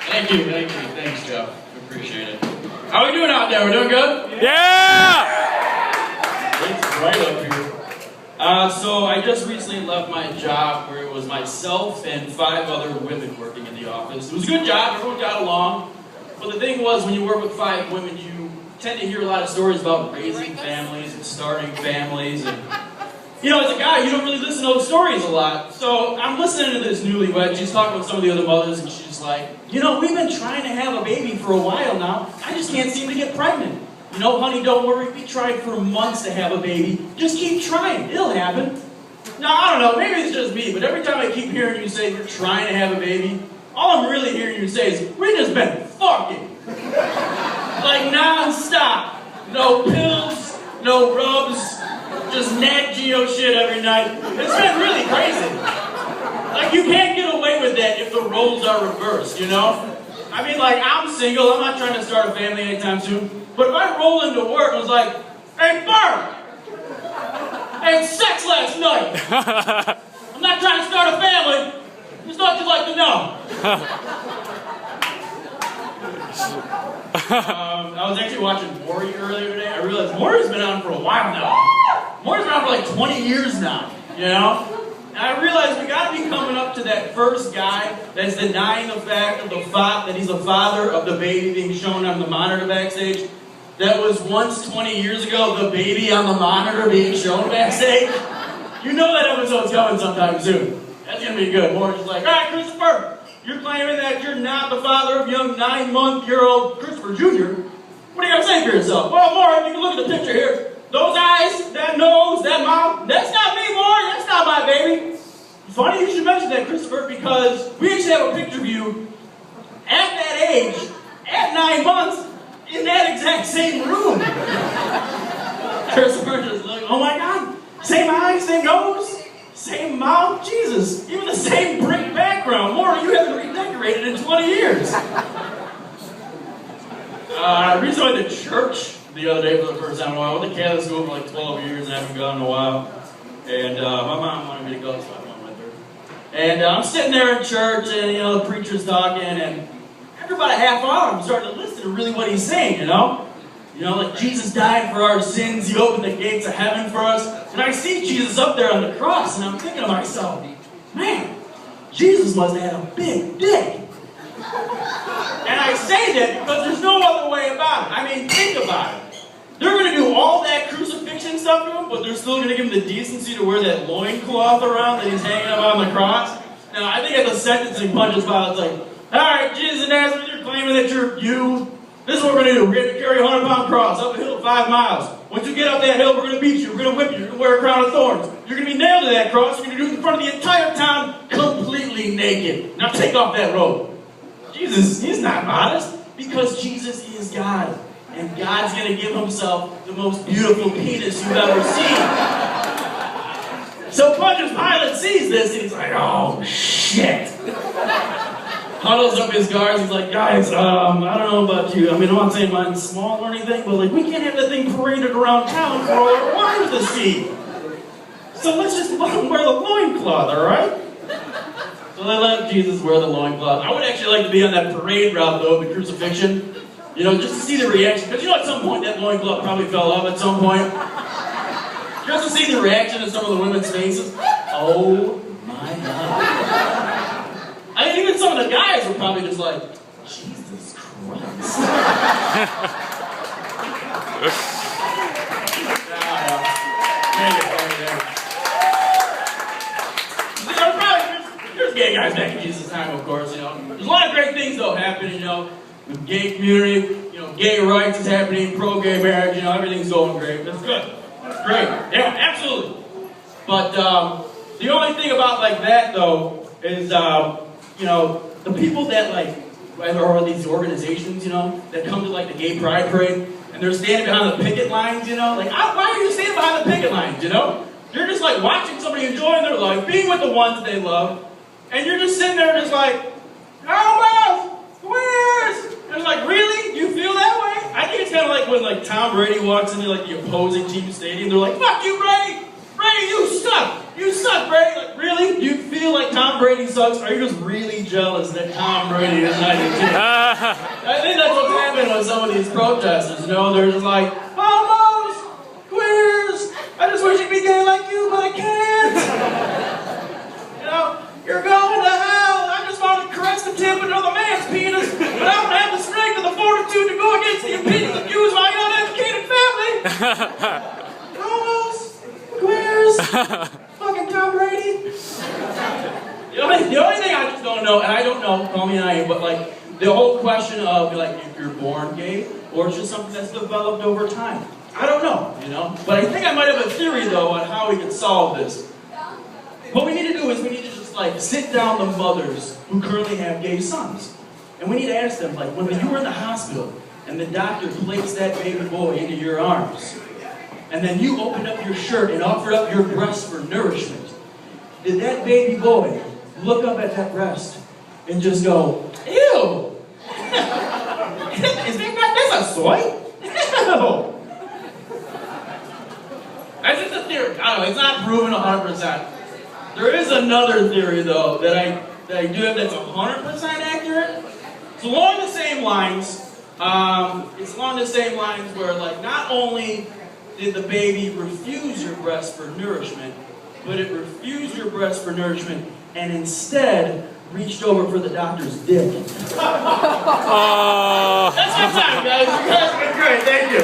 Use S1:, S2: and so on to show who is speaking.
S1: Thank you. Thanks, Jeff. Appreciate it. How are we doing out there? We're doing good?
S2: Yeah!
S1: It's right up here. So I just recently left my job where it was myself and 5 other women working in the office. It was a good job. Everyone got along. But the thing was, when you work with 5 women, you tend to hear a lot of stories about raising families and starting families. And, you know, as a guy, you don't really listen to those stories a lot. So I'm listening to this newlywed. She's talking with some of the other mothers, and she's like, you know, we've been trying to have a baby for a while now. I just can't seem to get pregnant. You know, honey, don't worry. We tried for months to have a baby. Just keep trying. It'll happen. Now, I don't know. Maybe it's just me, but every time I keep hearing you say you're trying to have a baby, all I'm really hearing you say is, we've just been fucking. Like, non-stop. No pills, no rubs, just Nat Geo shit every night. It's been really crazy. Like, you can't get away with that if the roles are reversed, you know? I mean, like, I'm single. I'm not trying to start a family anytime soon. But if I roll into work and was like, hey, Bart, I had sex last night. I'm not trying to start a family. Just thought you'd like to know. I was actually watching Maury earlier today. I realized Maury's been on for a while now. Maury's been on for like 20 years now, you know? And I realized we got to be coming up to that first guy that's denying the fact of that he's the father of the baby being shown on the monitor backstage. That was once 20 years ago, the baby on the monitor being shown backstage. You know that episode's coming sometime soon. That's going to be good. Maury's like, all right, Christopher, you're claiming that you're not the father of young 9-month-year-old Christopher Jr. What are you going to say for yourself? Well, Maury, you can look at the picture here. Those eyes, that nose, that mouth, that's not me, Maury. That's not my baby. Funny you should mention that, Christopher, because we actually have a picture of you at that age, at 9 months, in that exact same room. Christopher just like, oh my God, same eyes, same nose, same mouth, Jesus, even the same brick background. Maury, you haven't redecorated in 20 years. I recently went to church the other day for the first time in a while. I went to Catholic school for like 12 years and I haven't gone in a while. And my mom wanted me to go, so I went with her. And I'm sitting there in church and, you know, the preacher's talking, and after about a half hour, I'm starting to listen to really what he's saying, you know? You know, like Jesus died for our sins, he opened the gates of heaven for us. And I see Jesus up there on the cross, and I'm thinking to myself, man, Jesus must have had a big dick. And I say that because there's no other way about it. I mean, think about it. They're going to do all that crucifixion stuff to him, but they're still going to give him the decency to wear that loincloth around that he's hanging up on the cross. Now, I think at the sentencing punches file, it's like, all right, Jesus of Nazareth, you're claiming that you're you. This is what we're going to do. We're going to carry a 100-pound cross up a hill 5 miles. Once you get up that hill, we're going to beat you. We're going to whip you. You're going to wear a crown of thorns. You're going to be nailed to that cross. You're going to do it in front of the entire town completely naked. Now take off that robe. Jesus, he's not modest because Jesus is God. And God's going to give himself the most beautiful penis you've ever seen. So Pontius Pilate sees this and he's like, oh, shit. Huddles up his guards. He's like, guys, I don't know about you. I mean, I'm not saying mine's small or anything, but like, we can't have that thing paraded around town for all our wives to see. So let's just let him wear the loincloth, all right? So they let Jesus wear the loincloth. I would actually like to be on that parade route, though, of the crucifixion. You know, just to see the reaction. Because you know, at some point, that loincloth probably fell off at some point. Just to see the reaction of some of the women's faces. Oh, my God. I mean, even some of the guys were probably just like, Jesus Christ. There's gay guys back in Jesus' time, of course, you know. There's a lot of great things, though, happening, you know. The gay community, you know, gay rights is happening, pro-gay marriage, you know, everything's going great. That's good. That's great. Yeah, absolutely. But the only thing about, like, that, though, is, you know, the people that, like, or these organizations, you know, that come to, like, the gay pride parade, and they're standing behind the picket lines, you know, like, why are you standing behind the picket lines, you know? You're just, like, watching somebody enjoying their life, being with the ones they love, and you're just sitting there just like, oh, well, where's? And it's like, really? You feel that way? I think it's kind of like when, like, Tom Brady walks into, like, the opposing team stadium, they're like, fuck you, Brady! Brady, you suck! You suck, Brady. Like, really? You feel like Tom Brady sucks? Or are you just really jealous that Tom Brady is not your team? I think that's what's happening with some of these protesters, you know? They're just like, homos, queers, I just wish I could be gay like you, but I can't. You know, you're going to hell. I just want to caress the tip of another man's penis, but I don't have the strength or the fortitude to go against the opinions of views of my uneducated family. Homos, queers, fucking Tom Brady. The only thing I just don't know, and I don't know, call me naive, but like the whole question of like if you're born gay or it's just something that's developed over time. I don't know, you know? But I think I might have a theory though on how we can solve this. What we need to do is we need to just like sit down the mothers who currently have gay sons. And we need to ask them, like, when you were in the hospital and the doctor placed that baby boy into your arms, and then you opened up your shirt and offered up your breast for nourishment, did that baby boy look up at that breast and just go, ew! That's a soy? Ew! That's just a theory. I don't know, it's not proven 100%. There is another theory, though, that I do have that's 100% accurate. It's along the same lines. It's along the same lines where, like, not only did the baby refuse your breast for nourishment, but it refused your breast for nourishment and instead reached over for the doctor's dick. That's my time, guys. You guys have been great. Thank you.